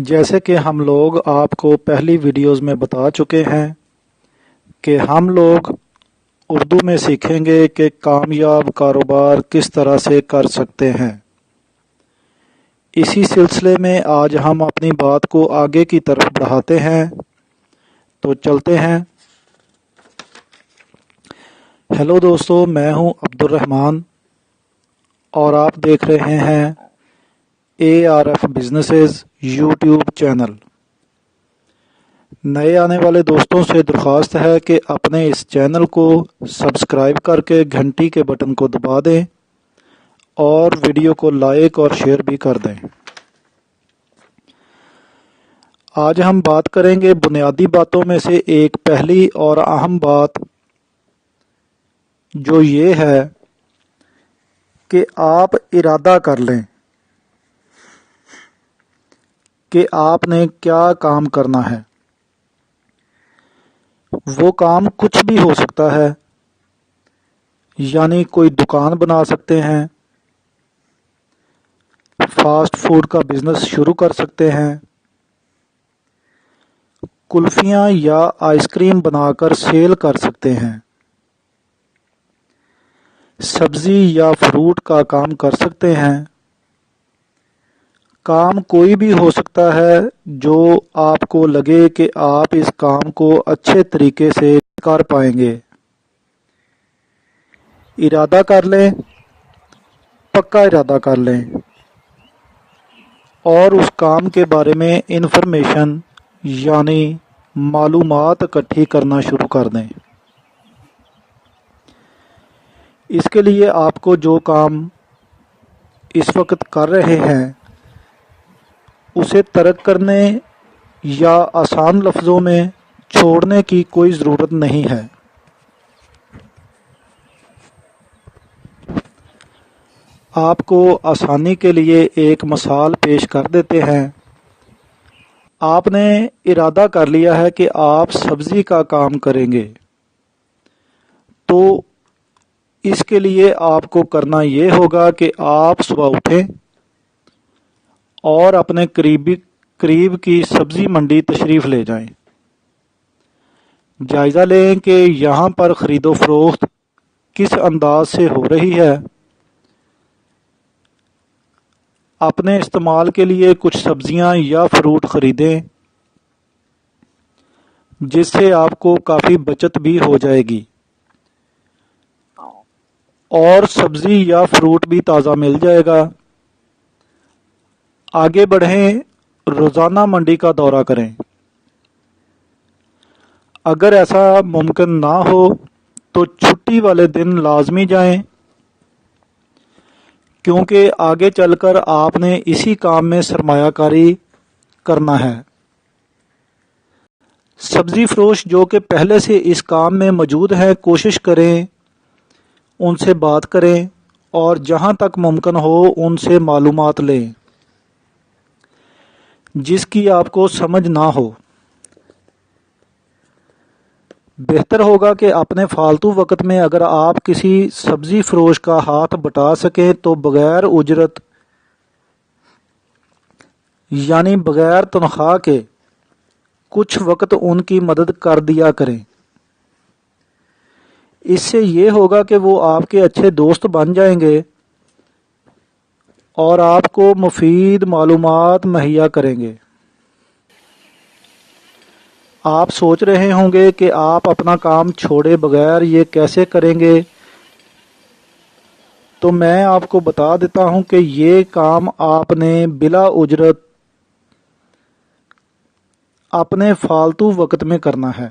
جیسے کہ ہم لوگ آپ کو پہلی ویڈیوز میں بتا چکے ہیں کہ ہم لوگ اردو میں سیکھیں گے کہ کامیاب کاروبار کس طرح سے کر سکتے ہیں۔ اسی سلسلے میں آج ہم اپنی بات کو آگے کی طرف بڑھاتے ہیں، تو چلتے ہیں۔ ہیلو دوستو، میں ہوں عبد الرحمن اور آپ دیکھ رہے ہیں ARF بزنسز یوٹیوب چینل۔ نئے آنے والے دوستوں سے درخواست ہے کہ اپنے اس چینل کو سبسکرائب کر کے گھنٹی کے بٹن کو دبا دیں اور ویڈیو کو لائک اور شیئر بھی کر دیں۔ آج ہم بات کریں گے بنیادی باتوں میں سے ایک پہلی اور اہم بات، جو یہ ہے کہ آپ ارادہ کر لیں کہ آپ نے کیا کام کرنا ہے۔ وہ کام کچھ بھی ہو سکتا ہے، یعنی کوئی دکان بنا سکتے ہیں، فاسٹ فوڈ کا بزنس شروع کر سکتے ہیں، کلفیاں یا آئس کریم بنا کر سیل کر سکتے ہیں، سبزی یا فروٹ کا کام کر سکتے ہیں۔ کام کوئی بھی ہو سکتا ہے جو آپ کو لگے کہ آپ اس کام کو اچھے طریقے سے کر پائیں گے۔ ارادہ کر لیں، پکا ارادہ کر لیں اور اس کام کے بارے میں انفارمیشن یعنی معلومات اکٹھی کرنا شروع کر دیں۔ اس کے لیے آپ کو جو کام اس وقت کر رہے ہیں اسے ترک کرنے یا آسان لفظوں میں چھوڑنے کی کوئی ضرورت نہیں ہے۔ آپ کو آسانی کے لیے ایک مثال پیش کر دیتے ہیں۔ آپ نے ارادہ کر لیا ہے کہ آپ سبزی کا کام کریں گے، تو اس کے لیے آپ کو کرنا یہ ہوگا کہ آپ صبح اٹھیں اور اپنے قریب کی سبزی منڈی تشریف لے جائیں۔ جائزہ لیں کہ یہاں پر خرید و فروخت کس انداز سے ہو رہی ہے۔ اپنے استعمال کے لیے کچھ سبزیاں یا فروٹ خریدیں جس سے آپ کو کافی بچت بھی ہو جائے گی اور سبزی یا فروٹ بھی تازہ مل جائے گا۔ آگے بڑھیں، روزانہ منڈی کا دورہ کریں۔ اگر ایسا ممکن نہ ہو تو چھٹی والے دن لازمی جائیں، کیونکہ آگے چل کر آپ نے اسی کام میں سرمایہ کاری کرنا ہے۔ سبزی فروش جو کہ پہلے سے اس کام میں موجود ہیں، کوشش کریں ان سے بات کریں اور جہاں تک ممکن ہو ان سے معلومات لیں جس کی آپ کو سمجھ نہ ہو۔ بہتر ہوگا کہ اپنے فالتو وقت میں اگر آپ کسی سبزی فروش کا ہاتھ بٹا سکیں تو بغیر اجرت یعنی بغیر تنخواہ کے کچھ وقت ان کی مدد کر دیا کریں۔ اس سے یہ ہوگا کہ وہ آپ کے اچھے دوست بن جائیں گے اور آپ کو مفید معلومات مہیا کریں گے۔ آپ سوچ رہے ہوں گے کہ آپ اپنا کام چھوڑے بغیر یہ کیسے کریں گے، تو میں آپ کو بتا دیتا ہوں کہ یہ کام آپ نے بلا اجرت اپنے فالتو وقت میں کرنا ہے۔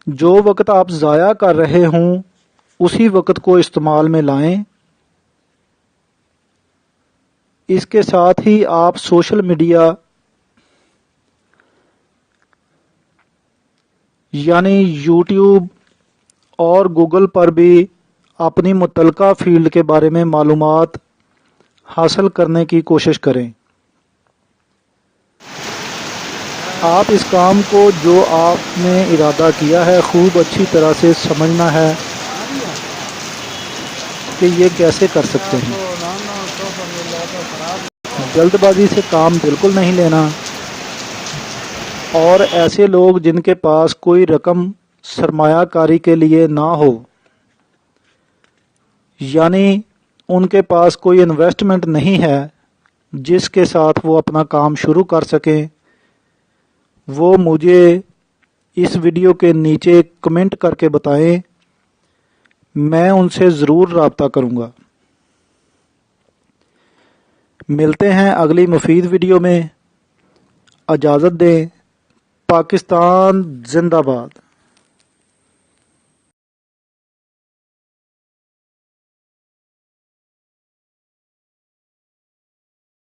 جو وقت آپ ضائع کر رہے ہوں اسی وقت کو استعمال میں لائیں۔ اس کے ساتھ ہی آپ سوشل میڈیا یعنی یوٹیوب اور گوگل پر بھی اپنی متعلقہ فیلڈ کے بارے میں معلومات حاصل کرنے کی کوشش کریں۔ آپ اس کام کو جو آپ نے ارادہ کیا ہے خوب اچھی طرح سے سمجھنا ہے کہ یہ کیسے کر سکتے ہیں۔ جلد بازی سے کام بالکل نہیں لینا، اور ایسے لوگ جن کے پاس کوئی رقم سرمایہ کاری کے لیے نہ ہو، یعنی ان کے پاس کوئی انویسٹمنٹ نہیں ہے جس کے ساتھ وہ اپنا کام شروع کر سکیں، وہ مجھے اس ویڈیو کے نیچے کمنٹ کر کے بتائیں، میں ان سے ضرور رابطہ کروں گا۔ ملتے ہیں اگلی مفید ویڈیو میں، اجازت دیں۔ پاکستان زندہ باد۔